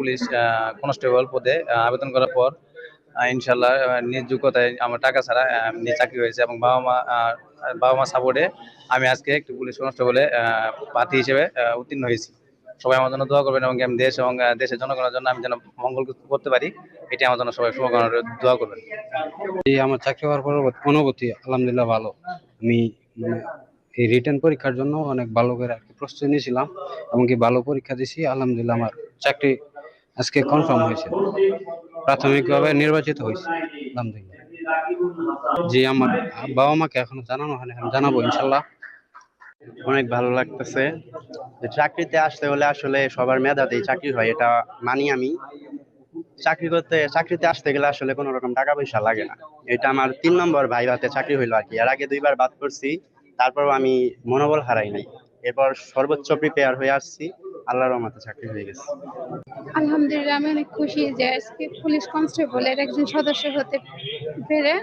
Police constable পদে আবেদন করার পর ইনশাল্লাহ নিজ যোগ্যতায় আমার টাকা ছাড়া নিজ চাকরি হয়েছে, এবং বাবা মা সাপোর্টে আমি আজকে একটি পুলিশ কনস্টেবলে প্রার্থী হিসেবে উত্তীর্ণ হয়েছি। সবাই আমার জন্য দোয়া করবেন, এবং আমি দেশ এবং দেশের জনগণের জন্য আমি যেন মঙ্গল করতে পারি, এটি আমার জন্য সবাই শুভকামনা দোয়া করবেন। এই আমার চাকরি হওয়ার পরবর্তী অনুভূতি আলহামদুলিল্লাহ ভালো। আমি মানে এই রিটেন পরীক্ষার জন্য অনেক ভালো করে আর কি প্রস্তুতি নিয়েছিলাম, এবং কি ভালো পরীক্ষা দিয়েছি। আলহামদুলিল্লাহ আমার চাকরি আজকে কনফার্ম হয়েছে, প্রাথমিকভাবে নির্বাচিত হয়েছে আলহামদুলিল্লাহ। জি, আমার বাবা মাকে এখনো জানানো হয়নি, আমি জানাবো ইনশাল্লাহ। অনেক ভালো লাগতেছে। চাকরিতে আসতে হলে আসলে সবার মেধাতেই চাকরি হয়, এটা মানি আমি। চাকরিতে আসতে গেলে আসলে কোনো রকম টাকা পয়সা লাগে না। এটা আমার 3 নম্বর ভাইভাতে চাকরি হইলো আর কি। এর আগে 2বার বাদ করছি, তারপর আমি মনোবল হারাই নাই। এরপর সর্বোচ্চ প্রিপেয়ার হয়ে আসছি, আল্লাহর রহমতে চাকরি হয়ে গেছে। আলহামদুলিল্লাহ, আমি অনেক খুশি যে আজকে পুলিশ কনস্টেবলের একজন সদস্য হতে পেরে।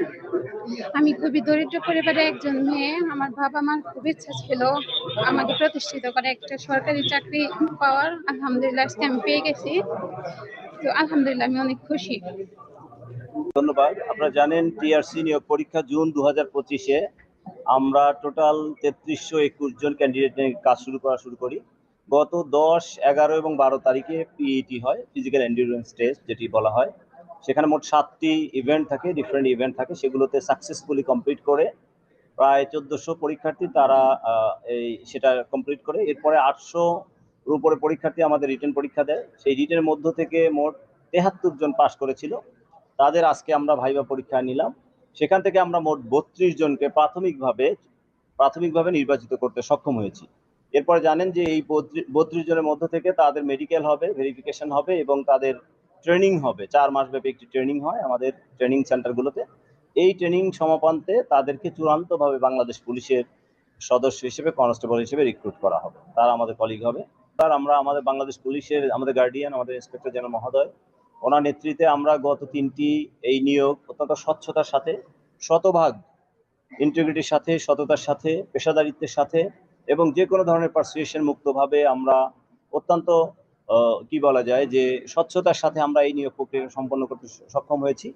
আমি খুবই দরিদ্র পরিবারের একজন মেয়ে। আমার বাবা মার খুব ইচ্ছা ছিল আমাকে প্রতিষ্ঠিত করে একটা সরকারি চাকরি পাওয়ার। আলহামদুলিল্লাহ আজকে আমি পেয়ে গেছি। তো আলহামদুলিল্লাহ আমি অনেক খুশি। ধন্যবাদ। আপনারা জানেন টিআরসি নিয়োগ পরীক্ষা জুন 2025-এ আমরা টোটাল 3321 জন ক্যান্ডিডেট নিয়ে কাজ শুরু করি। গত 10, 11 এবং 12 তারিখে পিইটি হয়, ফিজিক্যাল এন্ডিউরেন্স টেস্ট যেটি বলা হয়। সেখানে মোট 7টি ইভেন্ট থাকে, ডিফারেন্ট ইভেন্ট থাকে। সেগুলোতে সাকসেসফুলি কমপ্লিট করে প্রায় 1400 পরীক্ষার্থী তারা সেটা কমপ্লিট করে। এরপরে 800-এর উপরে পরীক্ষার্থী আমাদের রিটেন পরীক্ষা দেয়। সেই রিটেনের মধ্য থেকে মোট 73 জন পাশ করেছিল। তাদের আজকে আমরা ভাইভা পরীক্ষা নিলাম। সেখান থেকে আমরা মোট 32 জনকে প্রাথমিকভাবে নির্বাচিত করতে সক্ষম হয়েছি। এরপরে জানেন যে এই 32 জনের মধ্য থেকে তাদের মেডিকেল হবে, ভেরিফিকেশন হবে, এবং তাদের ট্রেনিং হবে। 4 মাস ব্যাপী একটি ট্রেনিং হয় আমাদের ট্রেনিং সেন্টারগুলোতে। এই ট্রেনিং সমাপন্তে তাদেরকে চূড়ান্তভাবে বাংলাদেশ পুলিশের সদস্য হিসেবে, কনস্টেবল হিসেবে রিক্রুট করা হবে। তারা আমাদের কলিগ হবে। আমরা আমাদের বাংলাদেশ পুলিশের আমাদের গার্ডিয়ান, আমাদের ইন্সপেক্টর জেনারেল মহোদয়, ওনার নেতৃত্বে আমরা গত 3টি এই নিয়োগ অত্যন্ত স্বচ্ছতার সাথে, শতভাগ ইন্টিগ্রিটির সাথে, সততার সাথে, পেশাদারিত্বের সাথে, এবং যে কোনো ধরনের পারসুয়েশন মুক্তভাবে আমরা অত্যন্ত কি বলা যায় যে স্বচ্ছতার সাথে আমরা এই নিয়োগ প্রক্রিয়া সম্পন্ন করতে সক্ষম হয়েছি।